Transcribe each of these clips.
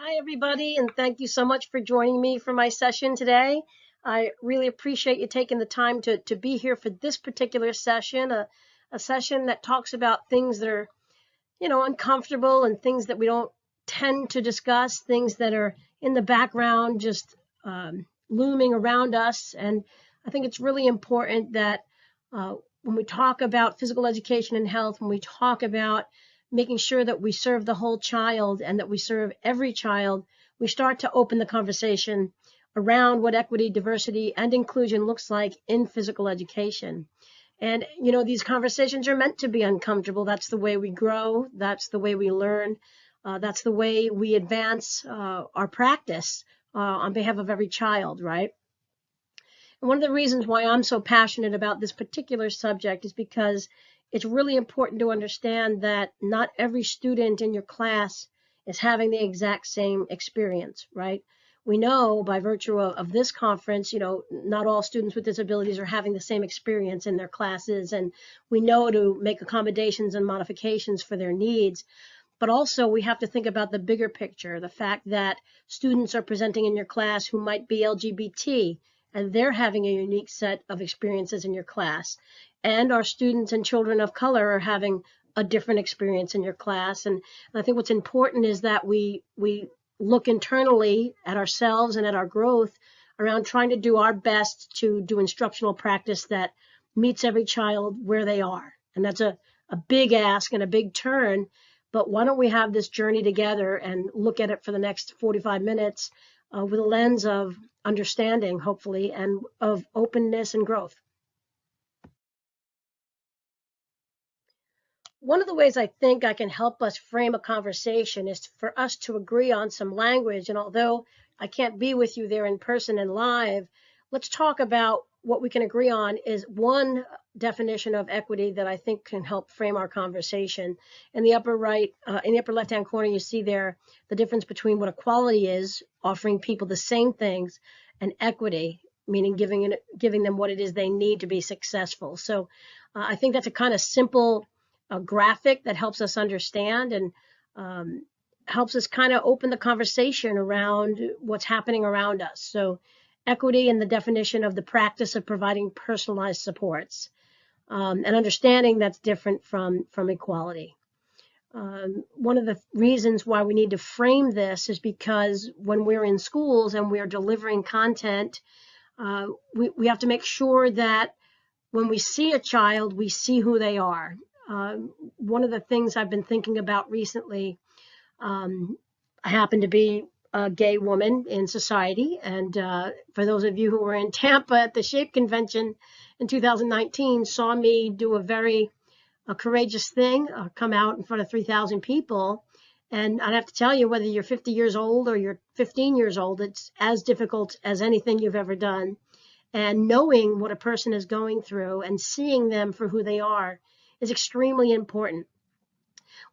Hi, everybody, and thank you so much for joining me for my session today. I really appreciate you taking the time to be here for this particular session, a session that talks about things that are, uncomfortable and things that we don't tend to discuss, things that are in the background, just looming around us. And I think it's really important that when we talk about physical education and health, when we talk about making sure that we serve the whole child and that we serve every child, we start to open the conversation around what equity, diversity, and inclusion looks like in physical education. And, these conversations are meant to be uncomfortable. That's the way we grow. That's the way we learn. That's the way we advance our practice on behalf of every child, right? And one of the reasons why I'm so passionate about this particular subject is because it's really important to understand that not every student in your class is having the exact same experience, right? We know by virtue of this conference, not all students with disabilities are having the same experience in their classes, and we know to make accommodations and modifications for their needs. But also we have to think about the bigger picture, the fact that students are presenting in your class who might be LGBT, and they're having a unique set of experiences in your class. And our students and children of color are having a different experience in your class. And I think what's important is that we look internally at ourselves and at our growth around trying to do our best to do instructional practice that meets every child where they are. And that's a big ask and a big turn, but why don't we have this journey together and look at it for the next 45 minutes with a lens of understanding, hopefully, and of openness and growth. One of the ways I think I can help us frame a conversation is for us to agree on some language. And although I can't be with you there in person and live, let's talk about what we can agree on is one definition of equity that I think can help frame our conversation. In the upper right, in the upper left-hand corner, you see there the difference between what equality is, offering people the same things, and equity, meaning giving them what it is they need to be successful. So I think that's a kind of simple graphic that helps us understand and helps us kind of open the conversation around what's happening around us. So equity in the definition of the practice of providing personalized supports, and understanding that's different from equality. One of the reasons why we need to frame this is because when we're in schools and we're delivering content, we have to make sure that when we see a child, we see who they are. One of the things I've been thinking about recently, I happen to be a gay woman in society, and for those of you who were in Tampa at the SHAPE convention in 2019 saw me do a very courageous thing, come out in front of 3,000 people. And I'd have to tell you, whether you're 50 years old or you're 15 years old, it's as difficult as anything you've ever done. And knowing what a person is going through and seeing them for who they are is extremely important.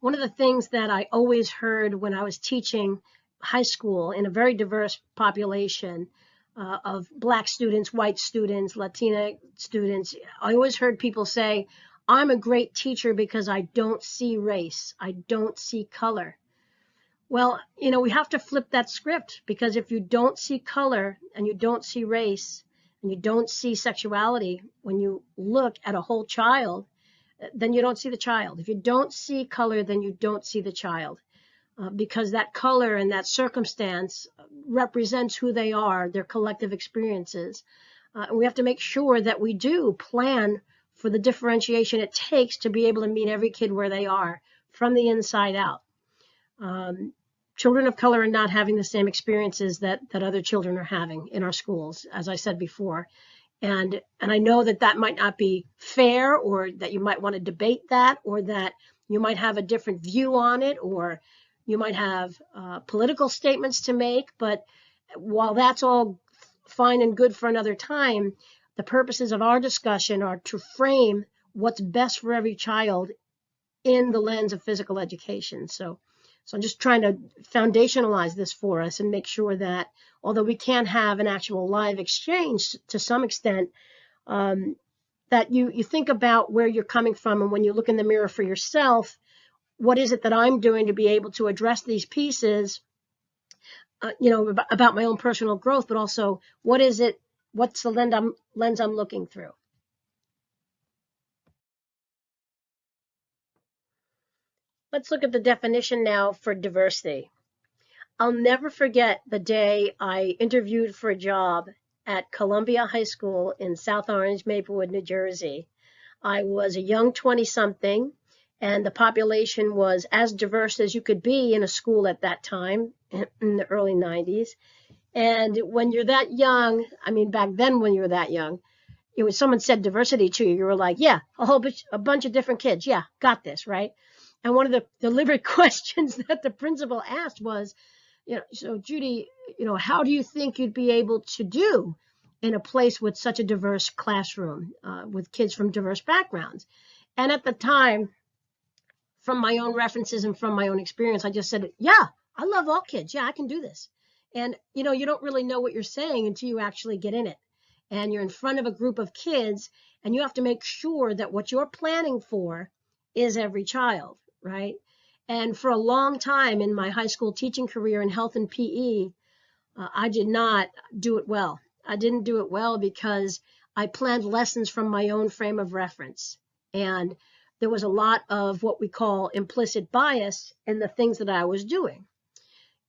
One of the things that I always heard when I was teaching high school in a very diverse population of Black students, white students, Latina students, I always heard people say, I'm a great teacher because I don't see race, I don't see color. Well, we have to flip that script, because if you don't see color and you don't see race and you don't see sexuality when you look at a whole child, then you don't see the child. If you don't see color, then you don't see the child, because that color and that circumstance represents who they are, their collective experiences. And we have to make sure that we do plan for the differentiation it takes to be able to meet every kid where they are from the inside out. Children of color are not having the same experiences that other children are having in our schools, as I said before. And I know that might not be fair, or that you might want to debate that, or that you might have a different view on it, or you might have political statements to make. But while that's all fine and good for another time, the purposes of our discussion are to frame what's best for every child in the lens of physical education. So I'm just trying to foundationalize this for us and make sure that although we can't have an actual live exchange to some extent, that you think about where you're coming from, and when you look in the mirror for yourself, what is it that I'm doing to be able to address these pieces about my own personal growth, but also what's the lens I'm looking through. Let's look at the definition now for diversity. I'll never forget the day I interviewed for a job at Columbia High School in South Orange, Maplewood, New Jersey. I was a young 20-something, and the population was as diverse as you could be in a school at that time in the early 90s. And when you're that young, I mean, back then when you were that young, when someone said diversity to you, you were like, yeah, a bunch of different kids. Yeah, got this, right? And one of the deliberate questions that the principal asked was, so Judy, how do you think you'd be able to do in a place with such a diverse classroom with kids from diverse backgrounds? And at the time, from my own references and from my own experience, I just said, yeah, I love all kids. Yeah, I can do this. And, you don't really know what you're saying until you actually get in it. And you're in front of a group of kids, and you have to make sure that what you're planning for is every child, right? And for a long time in my high school teaching career in health and PE, I did not do it well. I didn't do it well because I planned lessons from my own frame of reference. And there was a lot of what we call implicit bias in the things that I was doing.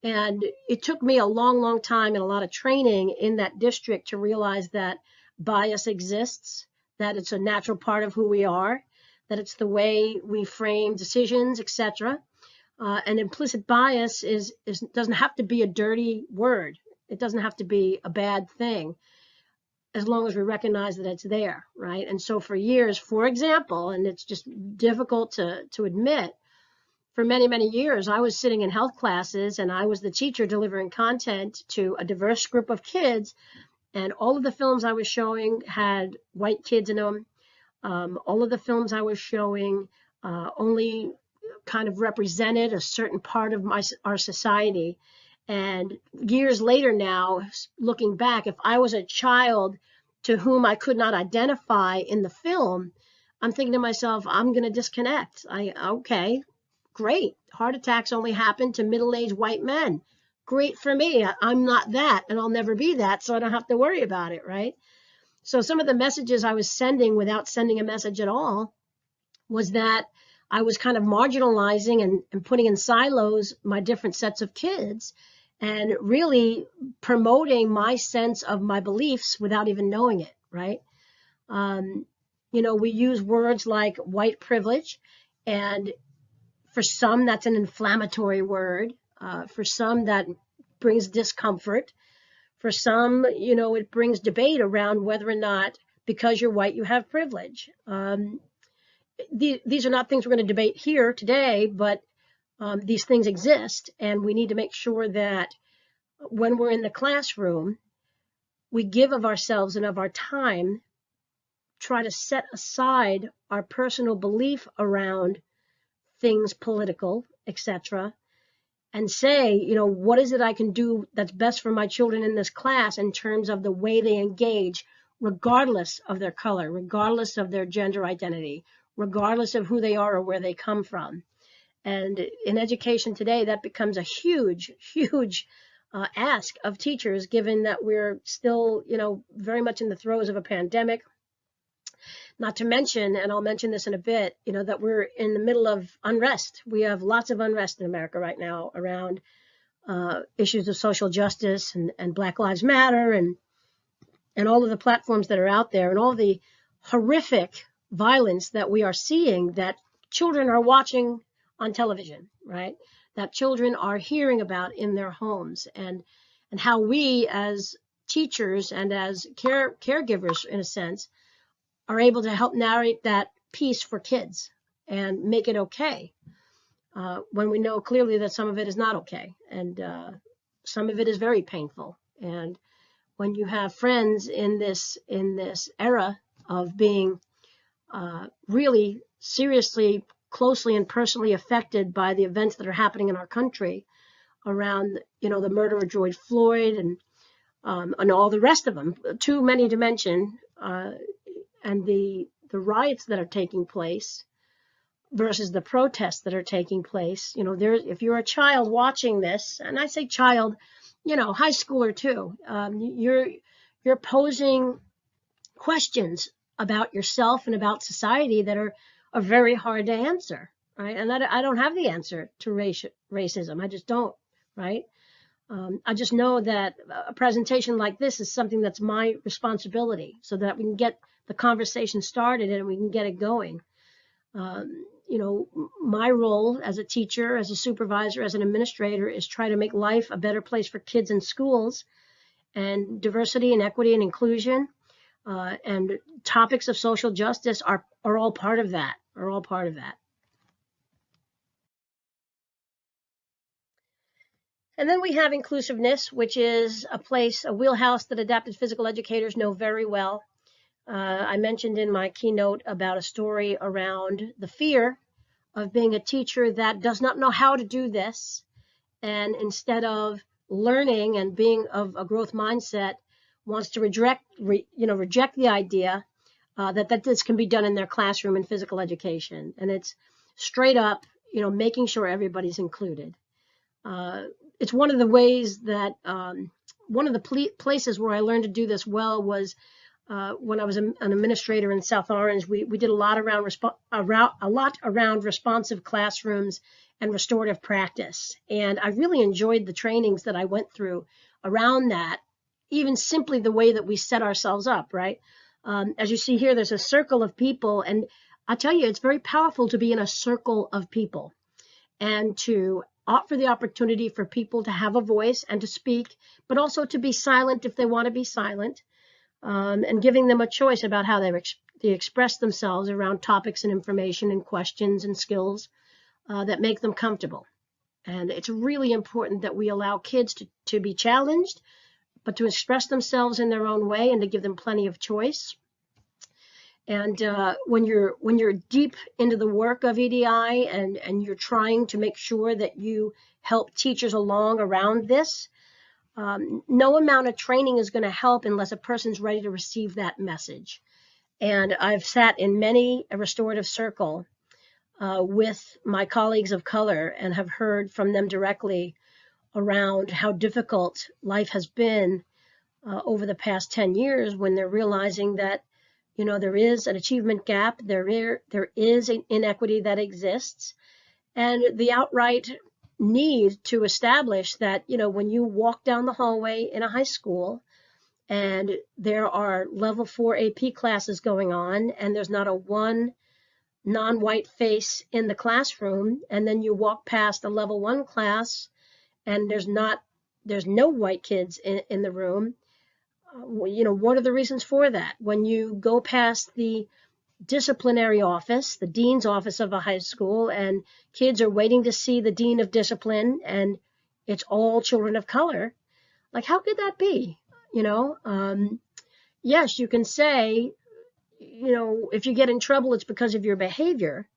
And it took me a long, long time and a lot of training in that district to realize that bias exists, that it's a natural part of who we are, that it's the way we frame decisions, etc. And implicit bias doesn't have to be a dirty word. It doesn't have to be a bad thing, as long as we recognize that it's there, right? And so for years, for example, and it's just difficult to admit, for many, many years, I was sitting in health classes and I was the teacher delivering content to a diverse group of kids. And all of the films I was showing had white kids in them. All of the films I was showing only kind of represented a certain part of our society. And years later now, looking back, if I was a child to whom I could not identify in the film, I'm thinking to myself, I'm going to disconnect. Okay, great. Heart attacks only happen to middle-aged white men. Great for me. I'm not that, and I'll never be that, so I don't have to worry about it, right? So some of the messages I was sending without sending a message at all was that I was kind of marginalizing and putting in silos my different sets of kids and really promoting my sense of my beliefs without even knowing it, right? We use words like white privilege, and for some, that's an inflammatory word. For some, that brings discomfort. For some, it brings debate around whether or not, because you're white, you have privilege. These are not things we're going to debate here today, but these things exist, and we need to make sure that when we're in the classroom, we give of ourselves and of our time, try to set aside our personal belief around things political, etc., and say, what is it I can do that's best for my children in this class in terms of the way they engage, regardless of their color, regardless of their gender identity, regardless of who they are or where they come from. And in education today, that becomes a huge, huge ask of teachers, given that we're still, very much in the throes of a pandemic. Not to mention, and I'll mention this in a bit, that we're in the middle of unrest. We have lots of unrest in America right now around issues of social justice and Black Lives Matter and all of the platforms that are out there and all the horrific violence that we are seeing that children are watching on television, right? That children are hearing about in their homes, and how we as teachers and as caregivers, in a sense, are able to help narrate that piece for kids and make it okay, when we know clearly that some of it is not okay, and some of it is very painful. And when you have friends in this era of being really seriously, closely, and personally affected by the events that are happening in our country around, the murder of George Floyd and all the rest of them, too many to mention, and the riots that are taking place versus the protests that are taking place. If you're a child watching this, and I say child high schooler too. You're posing questions about yourself and about society that are very hard to answer, right? And I don't have the answer to racism. I just don't, right? I just know that a presentation like this is something that's my responsibility, so that we can get the conversation started and we can get it going. My role as a teacher, as a supervisor, as an administrator is try to make life a better place for kids in schools, and diversity and equity and inclusion and topics of social justice are all part of that. Are all part of that. And then we have inclusiveness, which is a wheelhouse that adapted physical educators know very well. I mentioned in my keynote about a story around the fear of being a teacher that does not know how to do this, and instead of learning and being of a growth mindset, wants to reject the idea that this can be done in their classroom in physical education. And it's straight up, making sure everybody's included. It's one of the ways that one of the places where I learned to do this well was when I was an administrator in South Orange. We did a lot around responsive classrooms and restorative practice, and I really enjoyed the trainings that I went through around that. Even simply the way that we set ourselves up, right? As you see here, there's a circle of people, and I tell you, it's very powerful to be in a circle of people and to offer the opportunity for people to have a voice and to speak, but also to be silent if they want to be silent, and giving them a choice about how they express themselves around topics and information and questions and skills that make them comfortable. And it's really important that we allow kids to be challenged, but to express themselves in their own way and to give them plenty of choice. And when you're deep into the work of EDI and you're trying to make sure that you help teachers along around this, no amount of training is going to help unless a person's ready to receive that message. And I've sat in many a restorative circle with my colleagues of color and have heard from them directly around how difficult life has been over the past 10 years, when they're realizing that there is an achievement gap, there is an inequity that exists, and the outright need to establish that when you walk down the hallway in a high school and there are level 4 AP classes going on and there's not a one non-white face in the classroom, and then you walk past a level 1 class and there's no white kids in the room, what are the reasons for that? When you go past the disciplinary office, the dean's office of a high school, and kids are waiting to see the dean of discipline, and it's all children of color, like, how could that be? Yes, you can say, if you get in trouble, it's because of your behavior.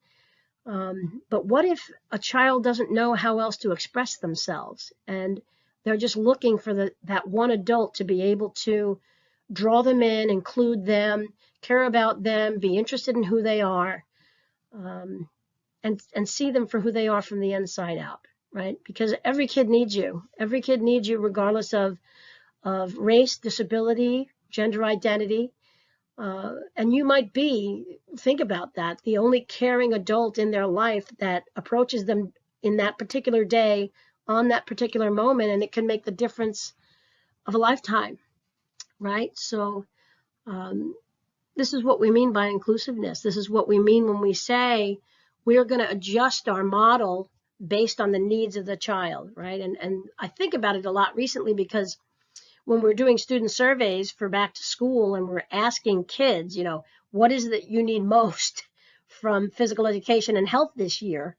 But what if a child doesn't know how else to express themselves, and they're just looking for that one adult to be able to draw them in, include them, care about them, be interested in who they are, and see them for who they are from the inside out, right? Because every kid needs you. Every kid needs you regardless of race, disability, gender identity. And you might think about that, the only caring adult in their life that approaches them in that particular day, on that particular moment, and it can make the difference of a lifetime, right? So this is what we mean by inclusiveness. This is what we mean when we say we're going to adjust our model based on the needs of the child, right? And I think about it a lot recently, because when we're doing student surveys for back to school and we're asking kids, what is it that you need most from physical education and health this year?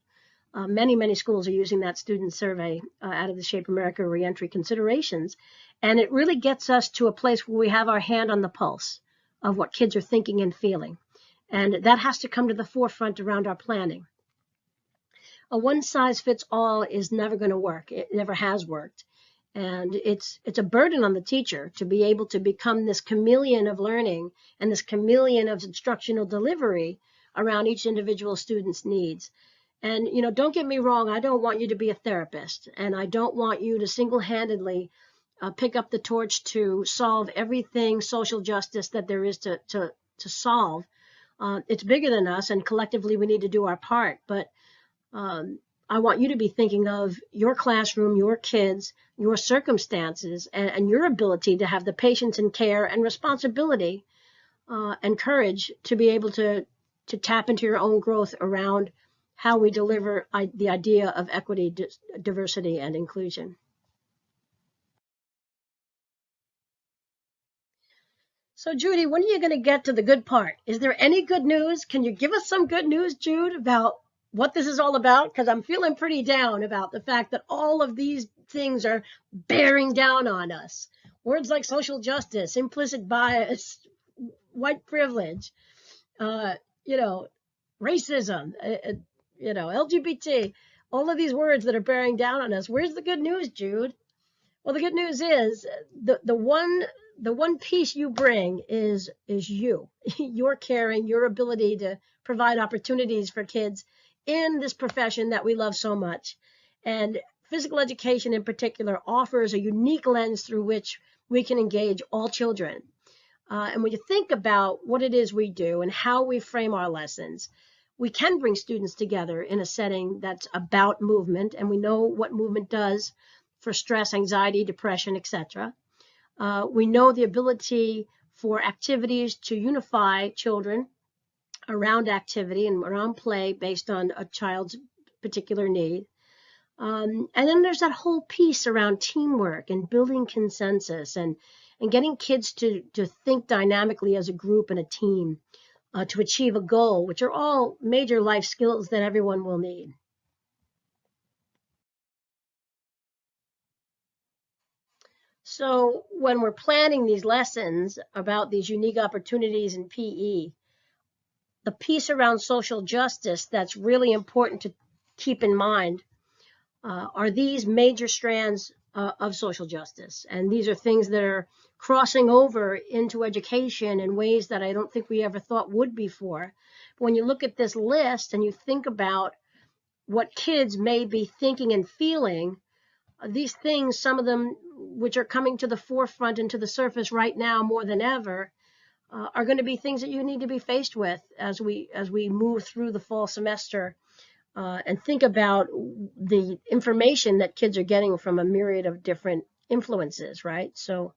Many schools are using that student survey out of the Shape America reentry considerations. And it really gets us to a place where we have our hand on the pulse of what kids are thinking and feeling. And that has to come to the forefront around our planning. A one-size-fits-all is never going to work. It never has worked. And it's a burden on the teacher to be able to become this chameleon of learning and this chameleon of instructional delivery around each individual student's needs. And, don't get me wrong, I don't want you to be a therapist, and I don't want you to single-handedly pick up the torch to solve everything social justice that there is to solve. It's bigger than us, and collectively we need to do our part. But I want you to be thinking of your classroom, your kids, your circumstances, and your ability to have the patience and care and responsibility and courage to be able to tap into your own growth around how we deliver the idea of equity, diversity, and inclusion. So, Judy, when are you going to get to the good part? Is there any good news? Can you give us some good news, Jude, about what this is all about? Because I'm feeling pretty down about the fact that all of these things are bearing down on us. Words like social justice, implicit bias, white privilege, you know, racism, LGBT, all of these words that are bearing down on us. Where's the good news, Jude? Well, the good news is the one piece you bring is you, your caring, your ability to provide opportunities for kids in this profession that we love so much. And physical education in particular offers a unique lens through which we can engage all children. And when you think about what it is we do and how we frame our lessons, we can bring students together in a setting that's about movement, and we know what movement does for stress, anxiety, depression, etc. We know the ability for activities to unify children around activity and around play based on a child's particular need. And then there's that whole piece around teamwork and building consensus and getting kids to think dynamically as a group and a team to achieve a goal, which are all major life skills that everyone will need. So when we're planning these lessons about these unique opportunities in PE, the piece around social justice that's really important to keep in mind are these major strands of social justice. And these are things that are crossing over into education in ways that I don't think we ever thought would before. But when you look at this list and you think about what kids may be thinking and feeling, these things, some of them which are coming to the forefront and to the surface right now more than ever, are going to be things that you need to be faced with as we move through the fall semester and think about the information that kids are getting from a myriad of different influences, right? So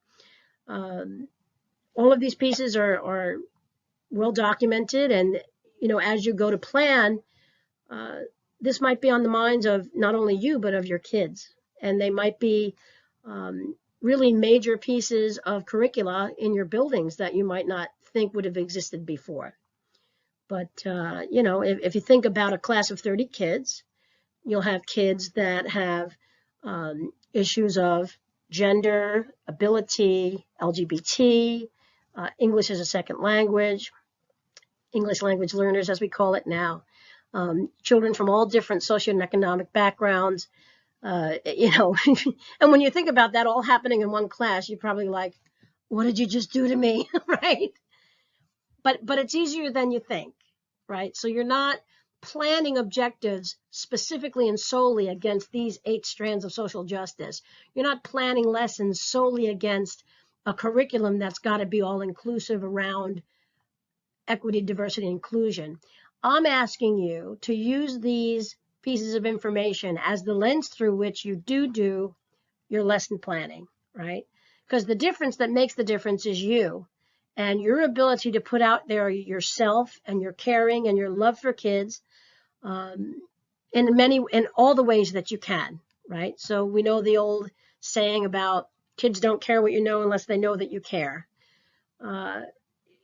all of these pieces are well documented, and as you go to plan, this might be on the minds of not only you but of your kids, and they might be really major pieces of curricula in your buildings that you might not think would have existed before. But if you think about a class of 30 kids, you'll have kids that have issues of gender, ability, LGBT, English as a second language, English language learners, as we call it now, children from all different socioeconomic backgrounds, and when you think about that all happening in one class, you're probably like, what did you just do to me? Right? But it's easier than you think, right? So you're not planning objectives specifically and solely against these 8 strands of social justice. You're not planning lessons solely against a curriculum that's got to be all inclusive around equity, diversity, inclusion. I'm asking you to use these pieces of information as the lens through which you do your lesson planning, right? Because the difference that makes the difference is you and your ability to put out there yourself and your caring and your love for kids in all the ways that you can, right? So we know the old saying about kids don't care what you know unless they know that you care.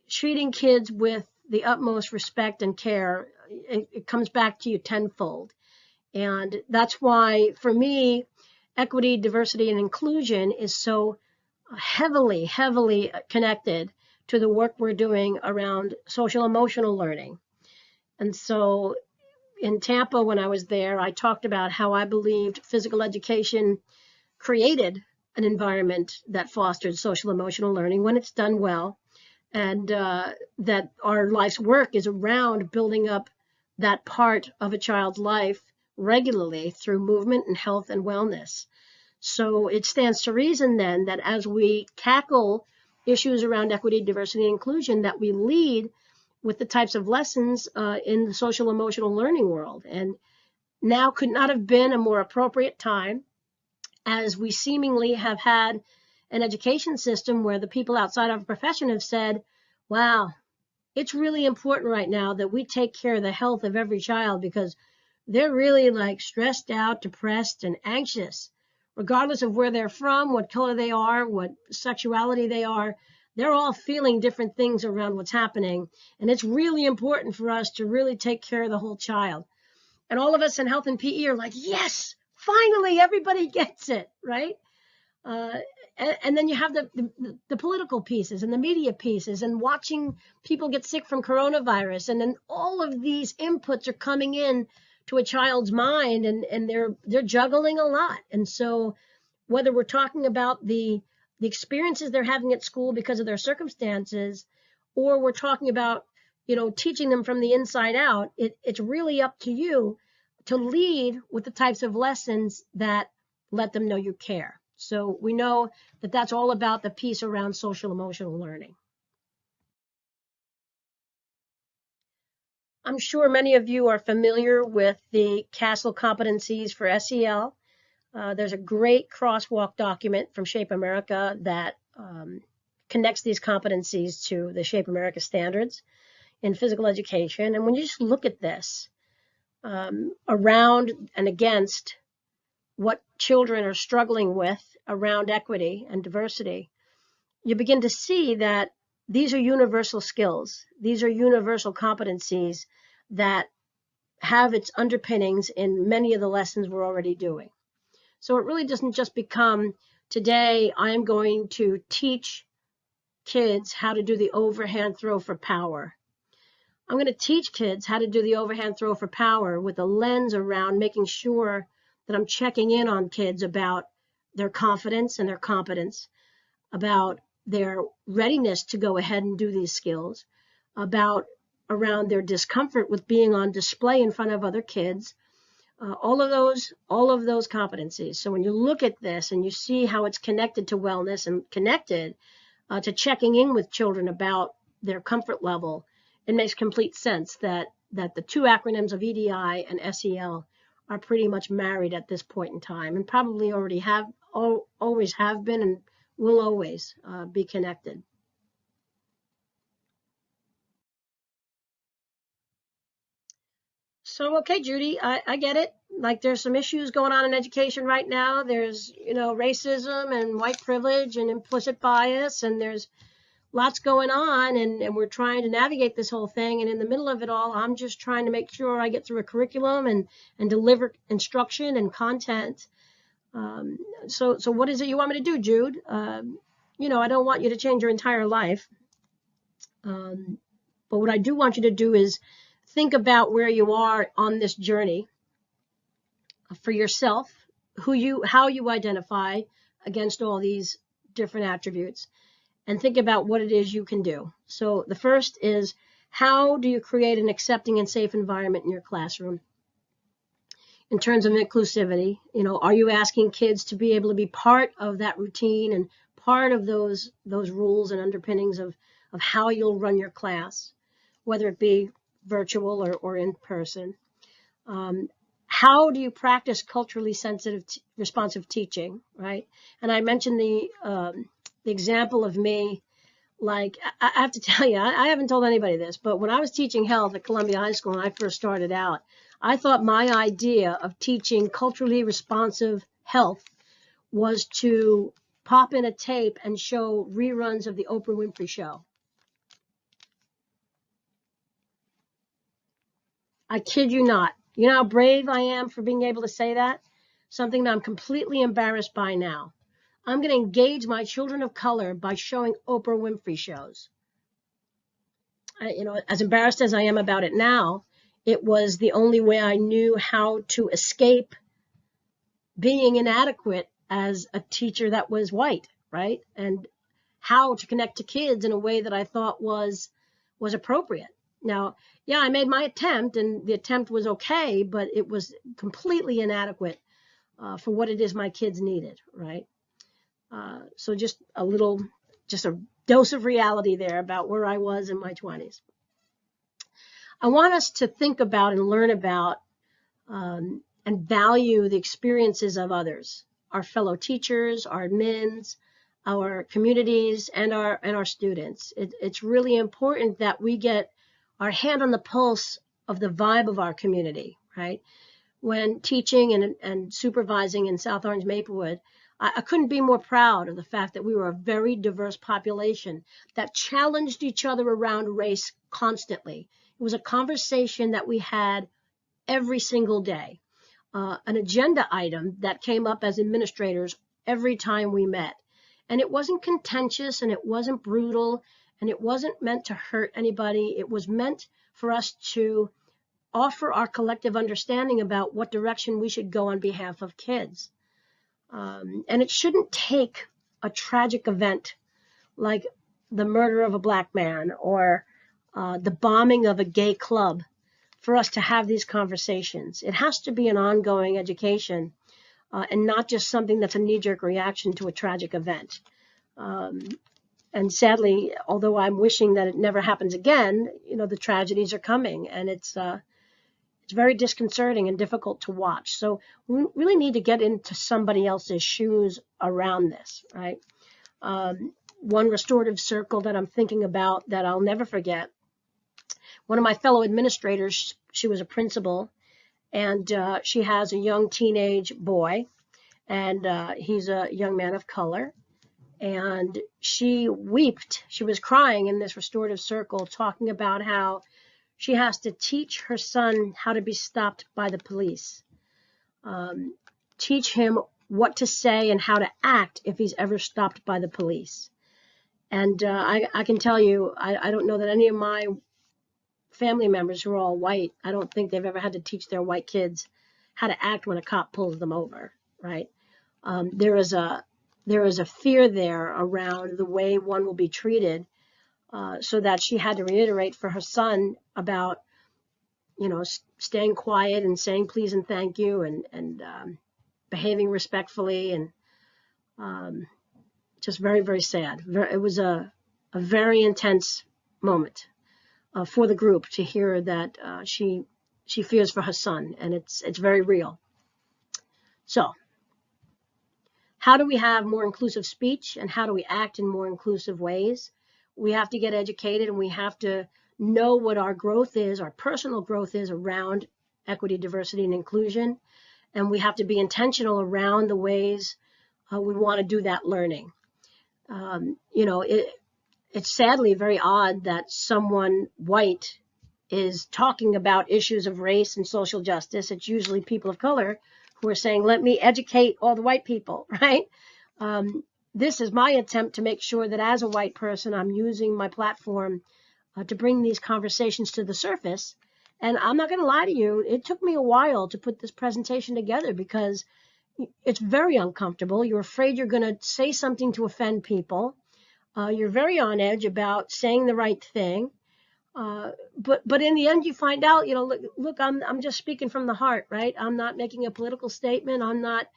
Treating kids with the utmost respect and care, it comes back to you tenfold. And that's why, for me, equity, diversity, and inclusion is so heavily connected to the work we're doing around social emotional learning. And so in Tampa, when I was there, I talked about how I believed physical education created an environment that fostered social emotional learning when it's done well, and that our life's work is around building up that part of a child's life regularly through movement and health and wellness. So it stands to reason then that as we tackle issues around equity, diversity, and inclusion, that we lead with the types of lessons in the social emotional learning world. And now could not have been a more appropriate time, as we seemingly have had an education system where the people outside of our profession have said, wow, it's really important right now that we take care of the health of every child, because they're really like stressed out, depressed, and anxious, regardless of where they're from, what color they are, what sexuality they are. They're all feeling different things around what's happening. And it's really important for us to really take care of the whole child. And all of us in health and PE are like, yes, finally, everybody gets it, right? Uh, and then you have the political pieces and the media pieces and watching people get sick from coronavirus. And then all of these inputs are coming in to a child's mind, and they're juggling a lot. And so whether we're talking about the experiences they're having at school because of their circumstances, or we're talking about, teaching them from the inside out, it's really up to you to lead with the types of lessons that let them know you care. So we know that that's all about the piece around social emotional learning. I'm sure many of you are familiar with the CASEL competencies for SEL. There's a great crosswalk document from Shape America that connects these competencies to the Shape America standards in physical education. And when you just look at this around and against what children are struggling with around equity and diversity, you begin to see that these are universal skills. These are universal competencies that have its underpinnings in many of the lessons we're already doing. So it really doesn't just become, today I'm going to teach kids how to do the overhand throw for power. I'm going to teach kids how to do the overhand throw for power with a lens around making sure that I'm checking in on kids about their confidence and their competence, about their readiness to go ahead and do these skills, about around their discomfort with being on display in front of other kids, all of those competencies. So when you look at this and you see how it's connected to wellness and connected to checking in with children about their comfort level, it makes complete sense that the two acronyms of EDI and SEL are pretty much married at this point in time, and probably already always have been and will always be connected. So, okay, Judy, I get it. Like, there's some issues going on in education right now. There's, racism and white privilege and implicit bias, and there's lots going on, and we're trying to navigate this whole thing. And in the middle of it all, I'm just trying to make sure I get through a curriculum and deliver instruction and content. So what is it you want me to do, Jude? I don't want you to change your entire life. But what I do want you to do is think about where you are on this journey for yourself, how you identify against all these different attributes, and think about what it is you can do. So the first is, how do you create an accepting and safe environment in your classroom? In terms of inclusivity, are you asking kids to be able to be part of that routine and part of those rules and underpinnings of how you'll run your class, whether it be virtual or in person? How do you practice culturally sensitive, responsive teaching, right? And I mentioned the example of me. Like, I have to tell you, I haven't told anybody this, but when I was teaching health at Columbia High School and I first started out, I thought my idea of teaching culturally responsive health was to pop in a tape and show reruns of the Oprah Winfrey Show. I kid you not. You know how brave I am for being able to say that? Something that I'm completely embarrassed by now. I'm going to engage my children of color by showing Oprah Winfrey shows. As embarrassed as I am about it now, it was the only way I knew how to escape being inadequate as a teacher that was white, right? And how to connect to kids in a way that I thought was appropriate. Now, yeah, I made my attempt, and the attempt was okay, but it was completely inadequate for what it is my kids needed, right? So just a dose of reality there about where I was in my 20s. I want us to think about and learn about and value the experiences of others, our fellow teachers, our admins, our communities, and our students. It's really important that we get our hand on the pulse of the vibe of our community, right? When teaching and supervising in South Orange Maplewood, I couldn't be more proud of the fact that we were a very diverse population that challenged each other around race constantly. It was a conversation that we had every single day, an agenda item that came up as administrators every time we met. And it wasn't contentious and it wasn't brutal and it wasn't meant to hurt anybody. It was meant for us to offer our collective understanding about what direction we should go on behalf of kids. And it shouldn't take a tragic event like the murder of a black man or the bombing of a gay club for us to have these conversations. It has to be an ongoing education and not just something that's a knee-jerk reaction to a tragic event. And sadly, although I'm wishing that it never happens again, the tragedies are coming, and it's very disconcerting and difficult to watch. So we really need to get into somebody else's shoes around this, right? One restorative circle that I'm thinking about that I'll never forget, one of my fellow administrators, she was a principal, and she has a young teenage boy, and he's a young man of color. And she wept. She was crying in this restorative circle, talking about how she has to teach her son how to be stopped by the police, teach him what to say and how to act if he's ever stopped by the police. And I can tell you, I don't know that any of my family members who are all white, I don't think they've ever had to teach their white kids how to act when a cop pulls them over, right? There is a fear there around the way one will be treated, so that she had to reiterate for her son about, staying quiet and saying please and thank you and behaving respectfully, and just very, very sad. It was a very intense moment for the group to hear that she fears for her son, and it's very real. So how do we have more inclusive speech, and how do we act in more inclusive ways? We have to get educated, and we have to know what our growth is, our personal growth is around equity, diversity, and inclusion. And we have to be intentional around the ways we want to do that learning. It's sadly very odd that someone white is talking about issues of race and social justice. It's usually people of color who are saying, let me educate all the white people, right? This is my attempt to make sure that as a white person, I'm using my platform to bring these conversations to the surface. And I'm not going to lie to you, it took me a while to put this presentation together because it's very uncomfortable. You're afraid you're going to say something to offend people. You're very on edge about saying the right thing. But in the end, you find out, look, I'm just speaking from the heart, right? I'm not making a political statement. I'm not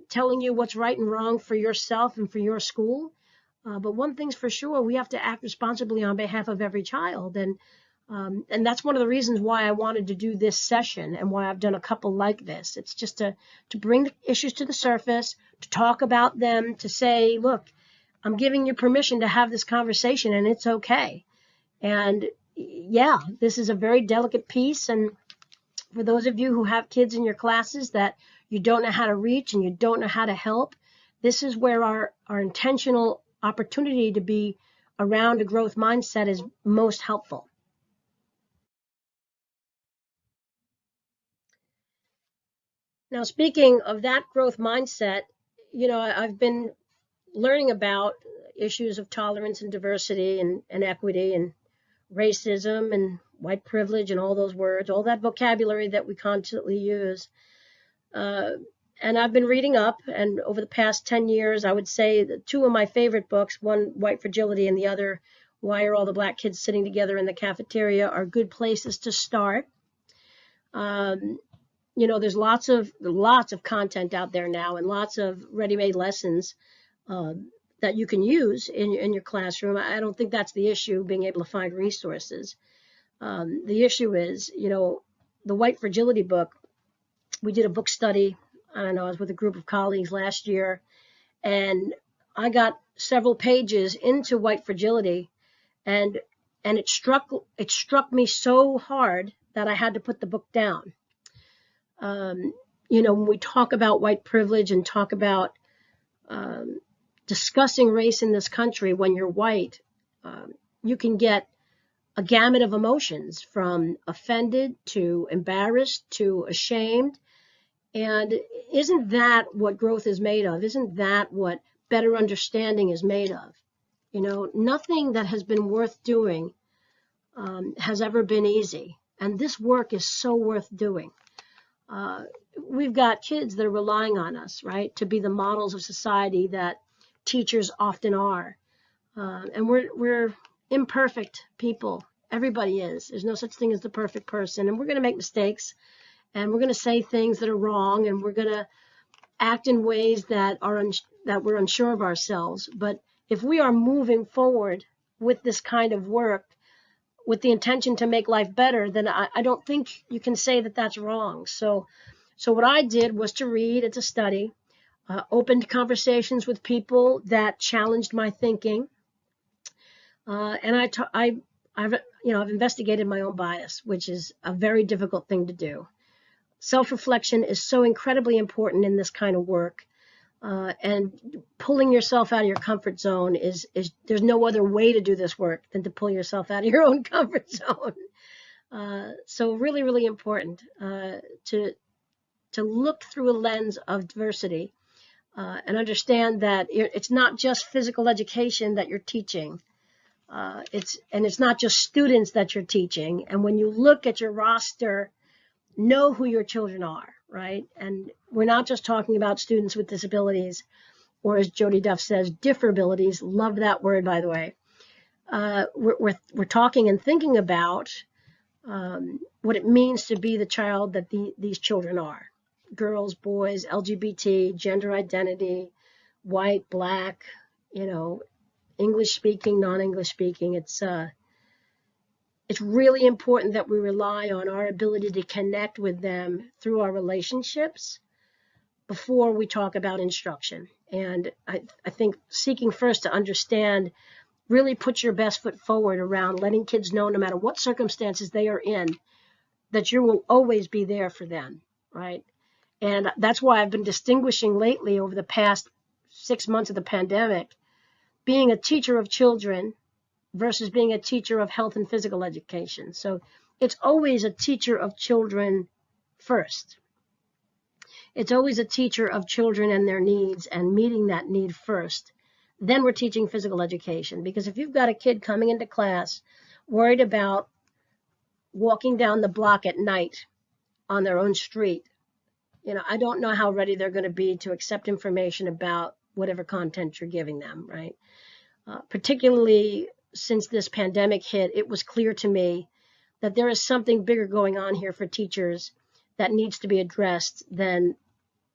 telling you what's right and wrong for yourself and for your school. But one thing's for sure, we have to act responsibly on behalf of every child. And that's one of the reasons why I wanted to do this session and why I've done a couple like this. It's just to bring the issues to the surface, to talk about them, to say, look, I'm giving you permission to have this conversation and it's okay. And yeah, this is a very delicate piece. And for those of you who have kids in your classes that you don't know how to reach and you don't know how to help, this is where our intentional opportunity to be around a growth mindset is most helpful. Now, speaking of that growth mindset, I've been learning about issues of tolerance and diversity and equity and racism and white privilege and all those words, all that vocabulary that we constantly use. And I've been reading up, and over the past 10 years, I would say that two of my favorite books, one, White Fragility, and the other, Why Are All the Black Kids Sitting Together in the Cafeteria, are good places to start. there's lots of content out there now, and lots of ready-made lessons uh, that you can use in your classroom. I don't think that's the issue, being able to find resources. The issue is, the White Fragility book. We did a book study. I don't know, I was with a group of colleagues last year, and I got several pages into White Fragility, and it struck me so hard that I had to put the book down. Um, when we talk about white privilege and talk about um, discussing race in this country, when you're white, you can get a gamut of emotions, from offended to embarrassed to ashamed. And isn't that what growth is made of? Isn't that what better understanding is made of? Nothing that has been worth doing has ever been easy. And this work is so worth doing. Uh, we've got kids that are relying on us, right, to be the models of society that teachers often are. And we're imperfect people. Everybody is. There's no such thing as the perfect person. And we're going to make mistakes, and we're going to say things that are wrong, and we're going to act in ways that that we're unsure of ourselves. But if we are moving forward with this kind of work, with the intention to make life better, then I don't think you can say that that's wrong. So what I did was to read. It's a study. Opened conversations with people that challenged my thinking, and I've investigated my own bias, which is a very difficult thing to do. Self-reflection is so incredibly important in this kind of work, and pulling yourself out of your comfort zone is there's no other way to do this work than to pull yourself out of your own comfort zone. So really, really important to look through a lens of diversity, and understand that it's not just physical education that you're teaching. It's not just students that you're teaching. And when you look at your roster, know who your children are, right? And we're not just talking about students with disabilities, or, as Jody Duff says, differabilities. Love that word, by the way. We're talking and thinking about what it means to be the child that these children are. Girls, boys, LGBT, gender identity, white, black, English speaking, non-English speaking. It's really important that we rely on our ability to connect with them through our relationships before we talk about instruction. And I think seeking first to understand really put your best foot forward around letting kids know, no matter what circumstances they are in, that you will always be there for them, right? And that's why I've been distinguishing lately, over the past 6 months of the pandemic, being a teacher of children versus being a teacher of health and physical education. So it's always a teacher of children first. It's always a teacher of children and their needs, and meeting that need first. Then we're teaching physical education. Because if you've got a kid coming into class worried about walking down the block at night on their own street, I don't know how ready they're going to be to accept information about whatever content you're giving them, right? Particularly since this pandemic hit, it was clear to me that there is something bigger going on here for teachers that needs to be addressed than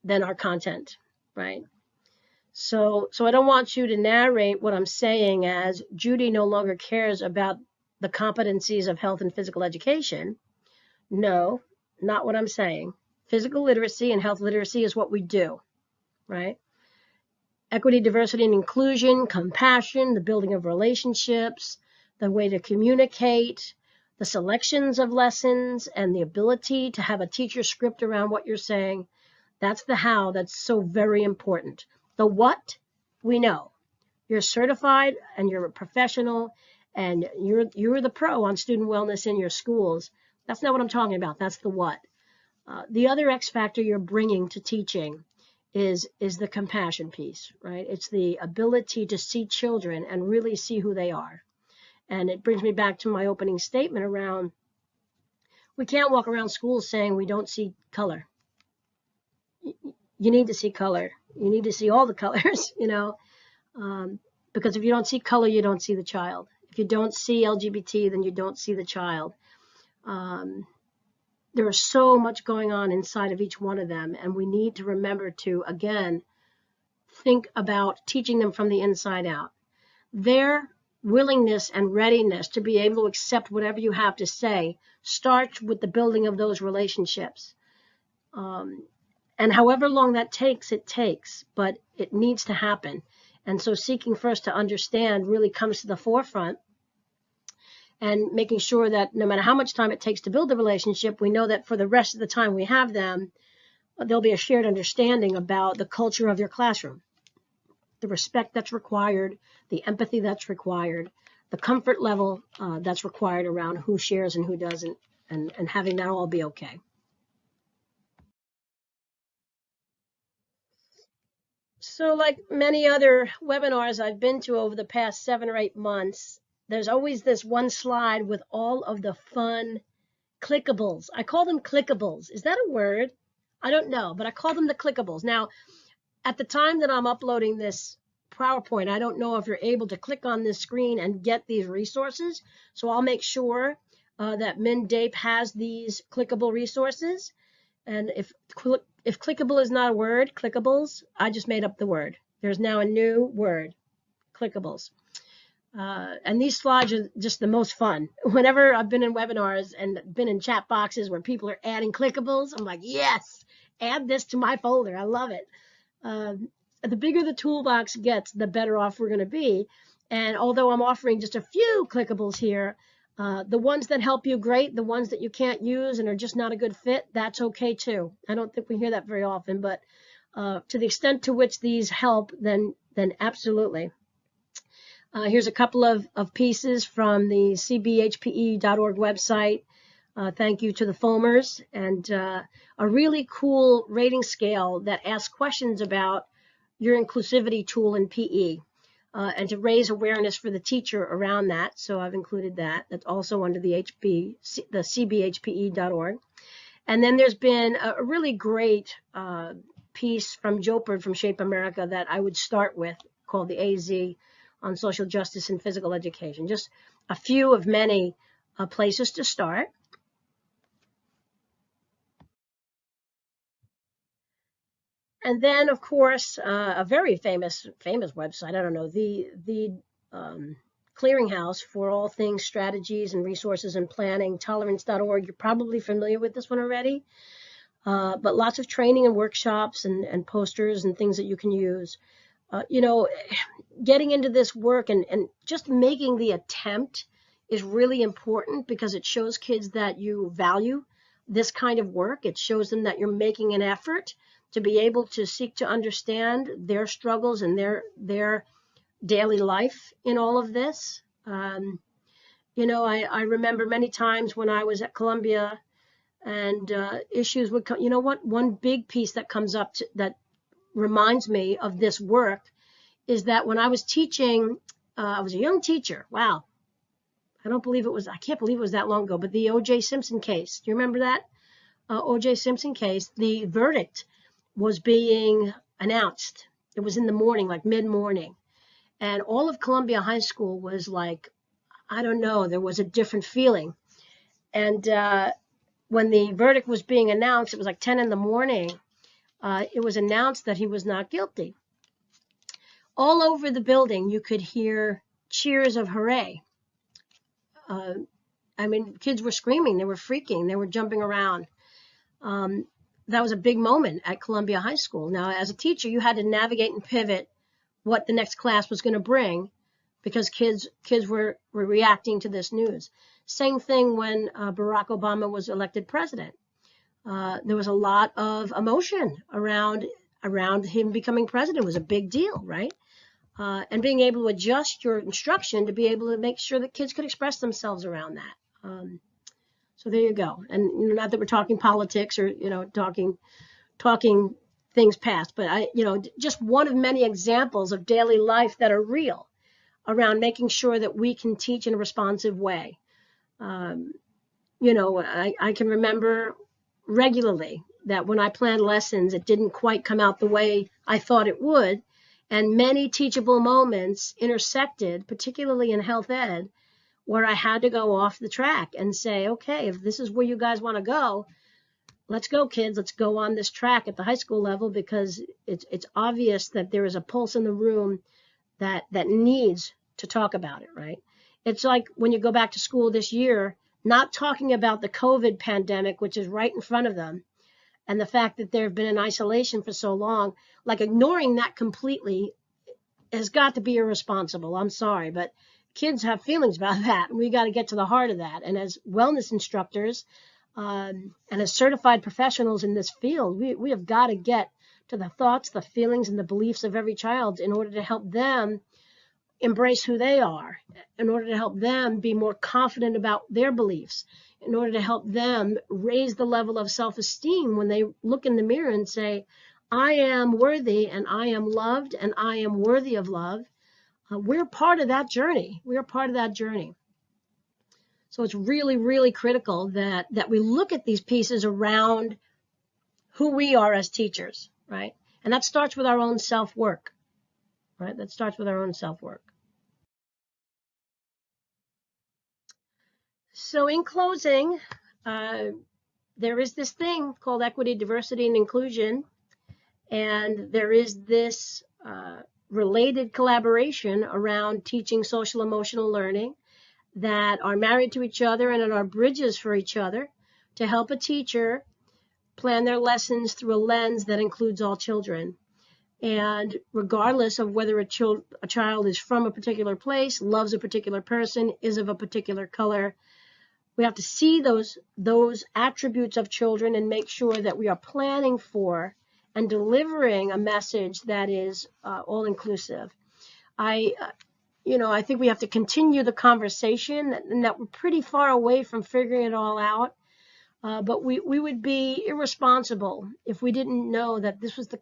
our content, right? So I don't want you to narrate what I'm saying as Judy no longer cares about the competencies of health and physical education. No, not what I'm saying. Physical literacy and health literacy is what we do, right? Equity, diversity, and inclusion, compassion, the building of relationships, the way to communicate, the selections of lessons, and the ability to have a teacher script around what you're saying. That's the how that's so very important. The what, we know. You're certified and you're a professional and you're the pro on student wellness in your schools. That's not what I'm talking about. That's the what. The other X factor you're bringing to teaching is the compassion piece, right? It's the ability to see children and really see who they are. And it brings me back to my opening statement around, we can't walk around schools saying we don't see color. You need to see color. You need to see all the colors, because if you don't see color, you don't see the child. If you don't see LGBT, then you don't see the child. there is so much going on inside of each one of them, and we need to remember to, again, think about teaching them from the inside out. Their willingness and readiness to be able to accept whatever you have to say starts with the building of those relationships. And however long that takes, it takes, but it needs to happen. And so seeking first to understand really comes to the forefront, and making sure that no matter how much time it takes to build the relationship, we know that for the rest of the time we have them, there'll be a shared understanding about the culture of your classroom, the respect that's required, the empathy that's required, the comfort level that's required around who shares and who doesn't, and having that all be okay. So like many other webinars I've been to over the past 7 or 8 months, there's always this one slide with all of the fun clickables. I call them clickables. Is that a word? I don't know, but I call them the clickables. Now, at the time that I'm uploading this PowerPoint, I don't know if you're able to click on this screen and get these resources. So I'll make sure that MnDAPE has these clickable resources. And if clickable is not a word, clickables, I just made up the word. There's now a new word, clickables. And these slides are just the most fun. Whenever I've been in webinars and been in chat boxes where people are adding clickables, I'm like, yes, add this to my folder. I love it. The bigger the toolbox gets, the better off we're going to be. And although I'm offering just a few clickables here, the ones that help you, great. The ones that you can't use and are just not a good fit, that's okay too. I don't think we hear that very often, but to the extent to which these help, then absolutely. Here's a couple of pieces from the cbhpe.org website. Thank you to the foamers, and a really cool rating scale that asks questions about your inclusivity tool in PE, and to raise awareness for the teacher around that. So I've included that. That's also under the cbhpe.org. And then there's been a really great piece from Jopard from Shape America that I would start with, called the AZ on social justice and physical education. Just a few of many places to start. And then, of course, a very famous website. I don't know, the clearinghouse for all things strategies and resources and planning, tolerance.org. You're probably familiar with this one already, but lots of training and workshops and posters and things that you can use. You know, getting into this work and just making the attempt is really important, because it shows kids that you value this kind of work. It shows them that you're making an effort to be able to seek to understand their struggles and their daily life in all of this. You know, I remember many times when I was at Columbia and issues would come. You know what? One big piece that comes up that reminds me of this work is that when I was teaching, I was a young teacher. Wow. I can't believe it was that long ago, but the O.J. Simpson case, do you remember that? O.J. Simpson case, the verdict was being announced. It was in the morning, like mid-morning. And all of Columbia High School was like, I don't know, there was a different feeling. And when the verdict was being announced, it was like 10 in the morning. It was announced that he was not guilty. All over the building, you could hear cheers of hooray. I mean, kids were screaming, they were freaking, they were jumping around. That was a big moment at Columbia High School. Now, as a teacher, you had to navigate and pivot what the next class was going to bring, because kids were reacting to this news. Same thing when Barack Obama was elected president. There was a lot of emotion around him becoming president. It was a big deal, right? And being able to adjust your instruction to be able to make sure that kids could express themselves around that. So there you go. And not that we're talking politics or, you know, talking things past, but just one of many examples of daily life that are real around making sure that we can teach in a responsive way. I can remember regularly that when I planned lessons, it didn't quite come out the way I thought it would. And many teachable moments intersected, particularly in health ed, where I had to go off the track and say, okay, if this is where you guys want to go, let's go, kids. Let's go on this track at the high school level, because it's obvious that there is a pulse in the room that needs to talk about it, right? It's like when you go back to school this year, not talking about the COVID pandemic, which is right in front of them, and the fact that they've been in isolation for so long, like ignoring that completely has got to be irresponsible. I'm sorry, but kids have feelings about that, and we got to get to the heart of that. And as wellness instructors, and as certified professionals in this field, we have got to get to the thoughts, the feelings, and the beliefs of every child in order to help them embrace who they are, in order to help them be more confident about their beliefs, in order to help them raise the level of self-esteem when they look in the mirror and say, I am worthy, and I am loved, and I am worthy of love. We're part of that journey. We're part of that journey. So it's really, really critical that we look at these pieces around who we are as teachers, right? And that starts with our own self-work, right? That starts with our own self-work. So in closing, there is this thing called equity, diversity, and inclusion, and there is this related collaboration around teaching social emotional learning that are married to each other and are bridges for each other to help a teacher plan their lessons through a lens that includes all children. And regardless of whether a child is from a particular place, loves a particular person, is of a particular color, we have to see those attributes of children and make sure that we are planning for and delivering a message that is all-inclusive. I think we have to continue the conversation, and that we're pretty far away from figuring it all out. But we would be irresponsible if we didn't know that this was the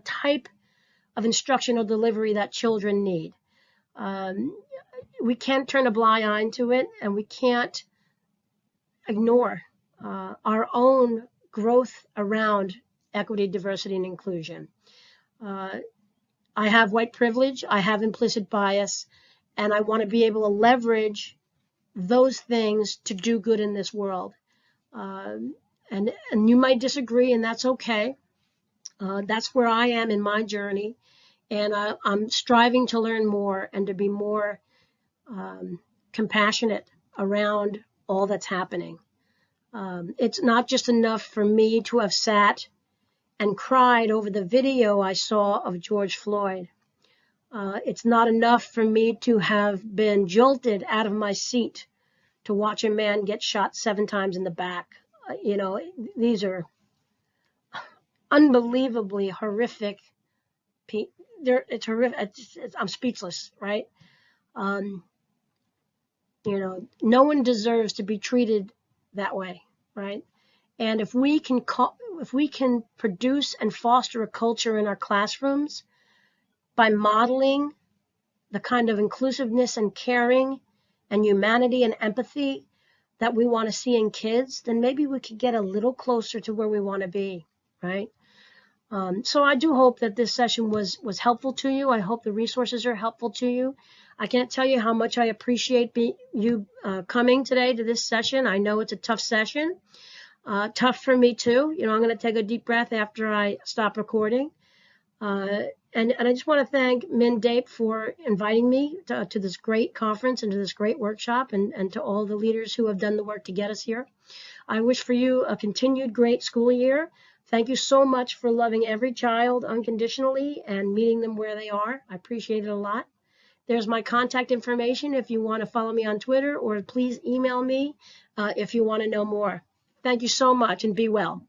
type of instructional delivery that children need. We can't turn a blind eye to it, and we can't ignore our own growth around equity, diversity, and inclusion. I have white privilege, I have implicit bias, and I want to be able to leverage those things to do good in this world. And you might disagree, and that's okay. That's where I am in my journey, and I'm striving to learn more and to be more compassionate around all that's happening. It's not just enough for me to have sat and cried over the video I saw of George Floyd. It's not enough for me to have been jolted out of my seat to watch a man get shot 7 times in the back. These are unbelievably horrific. It's horrific. I'm speechless, right? No one deserves to be treated that way, right? And if we can produce and foster a culture in our classrooms by modeling the kind of inclusiveness and caring and humanity and empathy that we want to see in kids, then maybe we could get a little closer to where we want to be, right? So I do hope that this session was helpful to you. I hope the resources are helpful to you. I can't tell you how much I appreciate you coming today to this session. I know it's a tough session, tough for me too. I'm going to take a deep breath after I stop recording. And I just want to thank Min Dape for inviting me to this great conference and to this great workshop, and to all the leaders who have done the work to get us here. I wish for you a continued great school year. Thank you so much for loving every child unconditionally and meeting them where they are. I appreciate it a lot. There's my contact information if you want to follow me on Twitter, or please email me if you want to know more. Thank you so much, and be well.